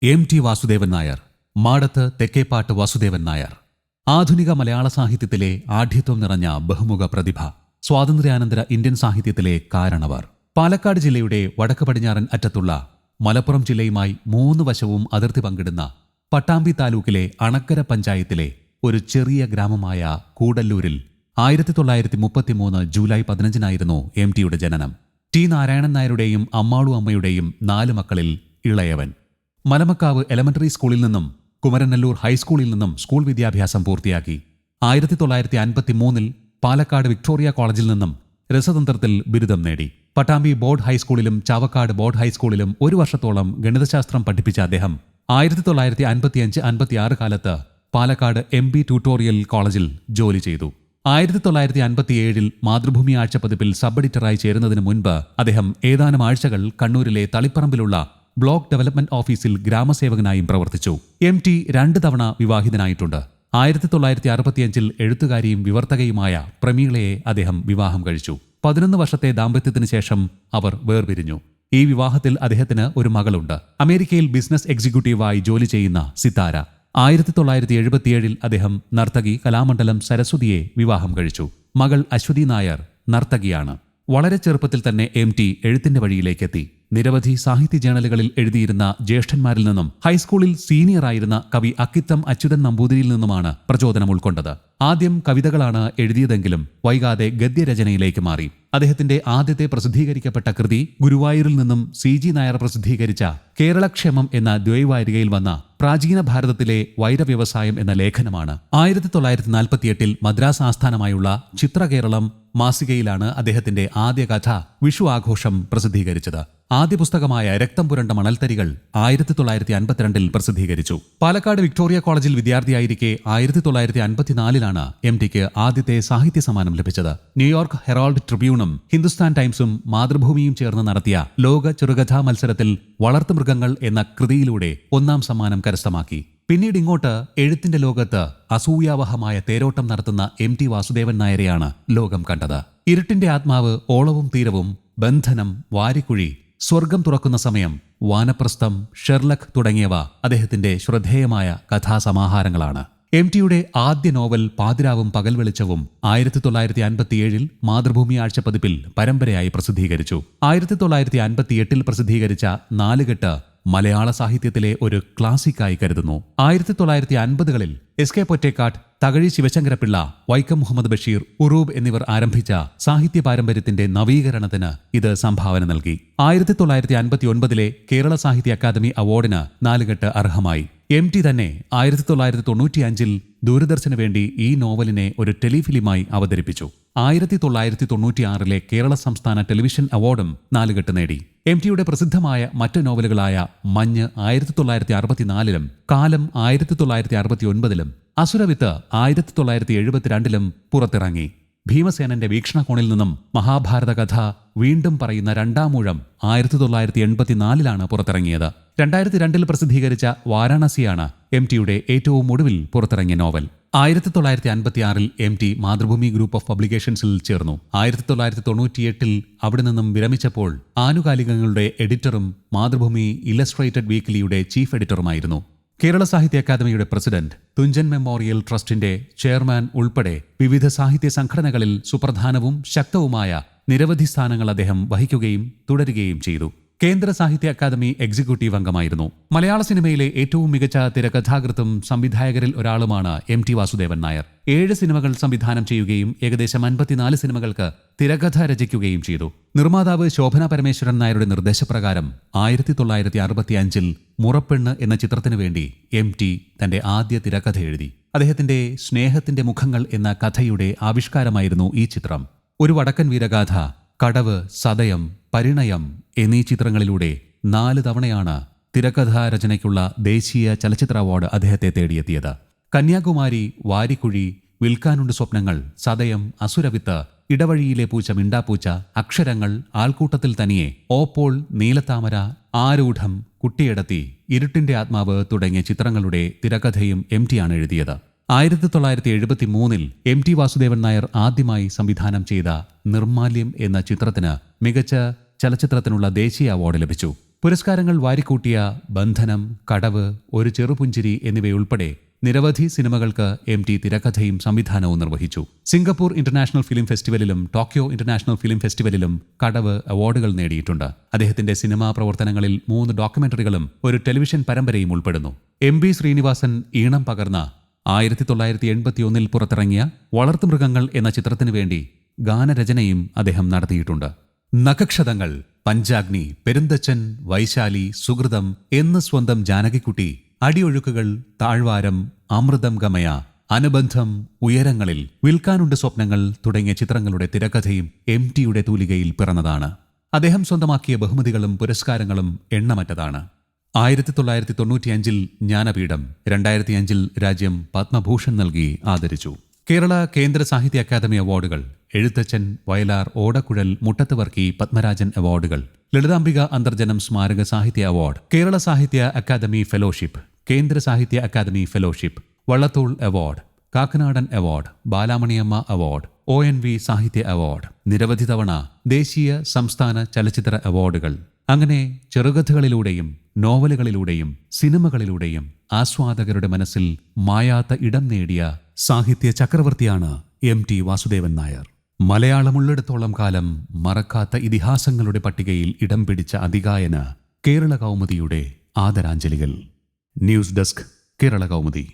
M T Vasudevan Nair, Madath Thekkepatt Vasudevan Nair. ആധുനിക മലയാള സാഹിത്യത്തിലെ ആഢ്യത്വം നിറഞ്ഞ ബഹുമുഖ പ്രതിഭ. സ്വാതന്ത്ര്യാനന്തര ഇന്ത്യൻ സാഹിത്യത്തിലെ കാരണവർ. പാലക്കാട് ജില്ലയുടെ വടക്ക് പടിഞ്ഞാറൻ അറ്റത്തുള്ള മലപ്പുറം ജില്ലയുമായി 3 വശവും അതിർത്തി പങ്കിടുന്ന പട്ടാമ്പി താലൂക്കിലെ അണക്കര പഞ്ചായത്തിലെ ഒരു ചെറിയ ഗ്രാമമായ കൂടല്ലൂരിൽ 1933 ജൂലൈ 15 എം ടിയുടെ ജനനം. ടി നാരായണൻ നായരുടെയും അമ്മാളു അമ്മയുടെയും 4 മക്കളിൽ ഇളയവൻ. മലമക്കാവ് എലമെന്ററി സ്കൂളിൽ നിന്നും കുമരനെല്ലൂർ ഹൈസ്കൂളിൽ നിന്നും സ്കൂൾ വിദ്യാഭ്യാസം പൂർത്തിയാക്കി. 1953 പാലക്കാട് വിക്ടോറിയ കോളേജിൽ നിന്നും രസതന്ത്രത്തിൽ ബിരുദം നേടി. പട്ടാമ്പി ബോർഡ് ഹൈസ്കൂളിലും ചാവക്കാട് ബോർഡ് ഹൈസ്കൂളിലും 1 വർഷത്തോളം ഗണിതശാസ്ത്രം പഠിപ്പിച്ച അദ്ദേഹം 1955-56 കാലത്ത് പാലക്കാട് MB ട്യൂട്ടോറിയൽ കോളേജിൽ ജോലി ചെയ്തു. 1957 മാതൃഭൂമി ആഴ്ചപ്പതിപ്പിൽ സബ് എഡിറ്ററായി ചേരുന്നതിന് മുൻപ് അദ്ദേഹം ഏതാനും ആഴ്ചകൾ കണ്ണൂരിലെ തളിപ്പറമ്പിലുള്ള ബ്ലോക്ക് ഡെവലപ്മെന്റ് ഓഫീസിൽ ഗ്രാമസേവകനായും പ്രവർത്തിച്ചു. എം ടി 2 തവണ വിവാഹിതനായിട്ടുണ്ട്. 1965 എഴുത്തുകാരിയും വിവർത്തകയുമായ പ്രമീളയെ അദ്ദേഹം വിവാഹം കഴിച്ചു. 11 വർഷത്തെ ദാമ്പത്യത്തിന് ശേഷം അവർ വേർപിരിഞ്ഞു. ഈ വിവാഹത്തിൽ അദ്ദേഹത്തിന് ഒരു മകളുണ്ട്. അമേരിക്കയിൽ ബിസിനസ് എക്സിക്യൂട്ടീവായി ജോലി ചെയ്യുന്ന സിതാര. 1977 അദ്ദേഹം നർത്തകി കലാമണ്ഡലം സരസ്വതിയെ വിവാഹം കഴിച്ചു. മകൾ അശ്വതി നായർ നർത്തകിയാണ്. വളരെ ചെറുപ്പത്തിൽ തന്നെ എം ടി എഴുത്തിന്റെ വഴിയിലേക്കെത്തി. നിരവധി സാഹിത്യ ജേണലുകളിൽ എഴുതിയിരുന്ന ജ്യേഷ്ഠന്മാരിൽ നിന്നും ഹൈസ്കൂളിൽ സീനിയറായിരുന്ന കവി അക്കിത്തം അച്യുതൻ നമ്പൂതിരിയിൽ നിന്നുമാണ് പ്രചോദനം ഉൾക്കൊണ്ടത്. ആദ്യം കവിതകളാണ് എഴുതിയതെങ്കിലും വൈകാതെ ഗദ്യരചനയിലേക്ക് മാറി. അദ്ദേഹത്തിന്റെ ആദ്യത്തെ പ്രസിദ്ധീകരിക്കപ്പെട്ട കൃതി ഗുരുവായൂരിൽ നിന്നും CG നായർ പ്രസിദ്ധീകരിച്ച കേരളക്ഷേമം എന്ന ദ്വൈവാരികയിൽ വന്ന പ്രാചീന ഭാരതത്തിലെ വൈരവ്യവസായം എന്ന ലേഖനമാണ്. 1948 മദ്രാസ് ആസ്ഥാനമായുള്ള ചിത്രകേരളം മാസികയിലാണ് അദ്ദേഹത്തിന്റെ ആദ്യ കഥ വിഷു ആഘോഷം പ്രസിദ്ധീകരിച്ചത്. ആദ്യ പുസ്തകമായ രക്തം പുരണ്ട മണൽത്തരികൾ 1952 പ്രസിദ്ധീകരിച്ചു. പാലക്കാട് വിക്ടോറിയ കോളേജിൽ വിദ്യാർത്ഥിയായിരിക്കെ 1954 എം ടിക്ക് ആദ്യത്തെ സാഹിത്യ സമ്മാനം ലഭിച്ചത്. ന്യൂയോർക്ക് ഹെറാൾഡ് ട്രിബ്യൂണും ഹിന്ദുസ്ഥാൻ ടൈംസും മാതൃഭൂമിയും ചേർന്ന് നടത്തിയ ലോക ചെറുകഥാ മത്സരത്തിൽ വളർത്തുമൃഗങ്ങൾ എന്ന കൃതിയിലൂടെ 1ാം സമ്മാനം കരസ്ഥമാക്കി. പിന്നീട് ഇങ്ങോട്ട് എഴുത്തിന്റെ ലോകത്ത് അസൂയാവഹമായ തേരോട്ടം നടത്തുന്ന എം ടി വാസുദേവൻ നായരെയാണ് ലോകം കണ്ടത്. ഇരുട്ടിന്റെ ആത്മാവ്, ഓളവും തീരവും, ബന്ധനം, വാരിക്കുഴി, സ്വർഗം തുറക്കുന്ന സമയം, വാനപ്രസ്ഥം, ഷെർലക് തുടങ്ങിയവ അദ്ദേഹത്തിന്റെ ശ്രദ്ധേയമായ കഥാസമാഹാരങ്ങളാണ്. എം ടിയുടെ ആദ്യ നോവൽ പാതിരാവും പകൽ വെളിച്ചവും 1957 മാതൃഭൂമി ആഴ്ചപ്പതിപ്പിൽ പരമ്പരയായി പ്രസിദ്ധീകരിച്ചു. 1958 പ്രസിദ്ധീകരിച്ച 4 കെട്ട് മലയാള സാഹിത്യത്തിലെ ഒരു ക്ലാസിക്കായി കരുതുന്നു. 1950കളിൽ SK പൊറ്റേക്കാട്, തകഴി ശിവശങ്കരപിള്ള, വൈക്കം മുഹമ്മദ് ബഷീർ, ഉറൂബ് എന്നിവർ ആരംഭിച്ച സാഹിത്യ പാരമ്പര്യത്തിന്റെ നവീകരണത്തിന് ഇത് സംഭാവന നൽകി. 1959 കേരള സാഹിത്യ അക്കാദമി അവാർഡിന് 4 കെട്ട് അർഹമായി. എം ടി തന്നെ 1995 ദൂരദർശന് വേണ്ടി ഈ നോവലിനെ ഒരു ടെലിഫിലിമായി അവതരിപ്പിച്ചു. 1996 കേരള സംസ്ഥാന ടെലിവിഷൻ അവാർഡും 4 കെട്ട് നേടി. എം ടിയുടെ പ്രസിദ്ധമായ മറ്റ് നോവലുകളായ മഞ്ഞ് 1964 കാലം 1969 അസുരവിത്ത് 1972 പുറത്തിറങ്ങി. ഭീമസേനന്റെ വീക്ഷണകോണിൽ നിന്നും മഹാഭാരത കഥ വീണ്ടും പറയുന്ന 2ാം ഊഴം 1984 പുറത്തിറങ്ങിയത്. 2002 പ്രസിദ്ധീകരിച്ച വാരാണസിയാണ് എം ടിയുടെ ഏറ്റവും ഒടുവിൽ പുറത്തിറങ്ങിയ novel. 1956 M T Mathrubhumi group of പബ്ലിക്കേഷൻസിൽ ചേർന്നു. 1998 അവിടെ നിന്നും വിരമിച്ചപ്പോൾ ആനുകാലികങ്ങളുടെ എഡിറ്ററും മാതൃഭൂമി ഇല്ലസ്ട്രേറ്റഡ് വീക്ക്ലിയുടെ ചീഫ് എഡിറ്ററുമായിരുന്നു. കേരള സാഹിത്യ അക്കാദമിയുടെ പ്രസിഡന്റ്, തുഞ്ചൻ മെമ്മോറിയൽ ട്രസ്റ്റിന്റെ ചെയർമാൻ ഉൾപ്പെടെ വിവിധ സാഹിത്യ സംഘടനകളിൽ സുപ്രധാനവും ശക്തവുമായ നിരവധി സ്ഥാനങ്ങൾ അദ്ദേഹം വഹിക്കുകയും തുടരുകയും ചെയ്തു. കേന്ദ്ര സാഹിത്യ അക്കാദമി എക്സിക്യൂട്ടീവ് അംഗമായിരുന്നു. മലയാള സിനിമയിലെ ഏറ്റവും മികച്ച തിരക്കഥാകൃത്തും സംവിധായകരിൽ ഒരാളുമാണ് എം ടി വാസുദേവൻ നായർ. 7 സിനിമകൾ സംവിധാനം ചെയ്യുകയും ഏകദേശം 54 സിനിമകൾക്ക് തിരക്കഥ രചിക്കുകയും ചെയ്തു. നിർമ്മാതാവ് ശോഭന പരമേശ്വരൻ നായരുടെ നിർദ്ദേശപ്രകാരം 1965 മുറപ്പെണ്ണ് എന്ന ചിത്രത്തിനു വേണ്ടി എം ടി തന്റെ ആദ്യ തിരക്കഥ എഴുതി. അദ്ദേഹത്തിന്റെ സ്നേഹത്തിന്റെ മുഖങ്ങൾ എന്ന കഥയുടെ ആവിഷ്കാരമായിരുന്നു ഈ ചിത്രം. ഒരു വടക്കൻ വീരഗാഥ, കടവ്, സതയം, പരിണയം എന്നീ ചിത്രങ്ങളിലൂടെ 4 തവണയാണ് തിരക്കഥാ രചനയ്ക്കുള്ള ദേശീയ ചലച്ചിത്ര അവാർഡ് അദ്ദേഹത്തെ തേടിയെത്തിയത്. കന്യാകുമാരി, വാരിക്കുഴി, വിൽക്കാനുണ്ട് സ്വപ്നങ്ങൾ, സതയം, അസുരവിത്ത്, ഇടവഴിയിലെ പൂച്ച മിണ്ടാപ്പൂച്ച, അക്ഷരങ്ങൾ, ആൾക്കൂട്ടത്തിൽ തനിയെ, ഓപ്പോൾ, നീലത്താമര, ആരൂഢം, കുട്ടിയെടത്തി, ഇരുട്ടിന്റെ ആത്മാവ് തുടങ്ങിയ ചിത്രങ്ങളുടെ തിരക്കഥയും എം ടിയാണ് എഴുതിയത്. 1973 എം ടി വാസുദേവൻ നായർ ആദ്യമായി സംവിധാനം ചെയ്ത നിർമ്മാല്യം എന്ന ചിത്രത്തിന് മികച്ച ചലച്ചിത്രത്തിനുള്ള ദേശീയ അവാർഡ് ലഭിച്ചു. പുരസ്കാരങ്ങൾ വാരിക്കൂട്ടിയ ബന്ധനം, കടവ്, ഒരു ചെറുപുഞ്ചിരി എന്നിവയുൾപ്പെടെ നിരവധി സിനിമകൾക്ക് എം ടി തിരക്കഥയും സംവിധാനവും നിർവഹിച്ചു. സിംഗപ്പൂർ ഇന്റർനാഷണൽ ഫിലിം ഫെസ്റ്റിവലിലും ടോക്കിയോ ഇന്റർനാഷണൽ ഫിലിം ഫെസ്റ്റിവലിലും കടവ് അവാർഡുകൾ നേടിയിട്ടുണ്ട്. അദ്ദേഹത്തിന്റെ സിനിമാ പ്രവർത്തനങ്ങളിൽ 3 ഡോക്യുമെന്ററികളും ഒരു ടെലിവിഷൻ പരമ്പരയും ഉൾപ്പെടുന്നു. എം ബി ശ്രീനിവാസൻ ഈണം പകർന്ന 1981 പുറത്തിറങ്ങിയ വളർത്തുമൃഗങ്ങൾ എന്ന ചിത്രത്തിനു വേണ്ടി ഗാനരചനയും അദ്ദേഹം നടത്തിയിട്ടുണ്ട്. നഖക്ഷതങ്ങൾ, പഞ്ചാഗ്നി, പെരുന്തച്ചൻ, വൈശാലി, സുഹൃതം, എന്ന് സ്വന്തം ജാനകിക്കുട്ടി, അടിയൊഴുക്കുകൾ, താഴ്വാരം, അമൃതം ഗമയ, അനുബന്ധം, ഉയരങ്ങളിൽ, വിൽക്കാനുണ്ട് സ്വപ്നങ്ങൾ തുടങ്ങിയ ചിത്രങ്ങളുടെ തിരക്കഥയും എം ടിയുടെ തൂലികയിൽ പിറന്നതാണ്. അദ്ദേഹം സ്വന്തമാക്കിയ ബഹുമതികളും പുരസ്കാരങ്ങളും എണ്ണമറ്റതാണ്. 1995 ജ്ഞാനപീഠം, 2005 രാജ്യം പത്മഭൂഷൺ നൽകി ആദരിച്ചു. കേരള കേന്ദ്ര സാഹിത്യ അക്കാദമി അവാർഡുകൾ, എഴുത്തച്ഛൻ, വയലാർ, ഓടക്കുഴൽ, മുട്ടത്തുവർക്കി, പത്മരാജൻ അവാർഡുകൾ, ലളിതാംബിക അന്തർജനം സ്മാരക സാഹിത്യ അവാർഡ്, കേരള സാഹിത്യ Akademi fellowship, Kendra Sahitya Akademi fellowship, Vallathol award, Kakkanadan award, Balamaniamma award, ONV Sahitya award, നിരവധി തവണ ദേശീയ സംസ്ഥാന ചലച്ചിത്ര അവാർഡുകൾ. അങ്ങനെ ചെറുകഥകളിലൂടെയും നോവലുകളിലൂടെയും സിനിമകളിലൂടെയും ആസ്വാദകരുടെ മനസ്സിൽ മായാത്ത ഇടം നേടിയ സാഹിത്യ ചക്രവർത്തിയാണ് എം ടി വാസുദേവൻ നായർ. മലയാളമുള്ളിടത്തോളം കാലം മറക്കാത്ത ഇതിഹാസങ്ങളുടെ പട്ടികയിൽ ഇടം പിടിച്ച അതികായന് കേരള കൗമുദിയുടെ ആദരാഞ്ജലികൾ. News desk, Kerala Kaumudi.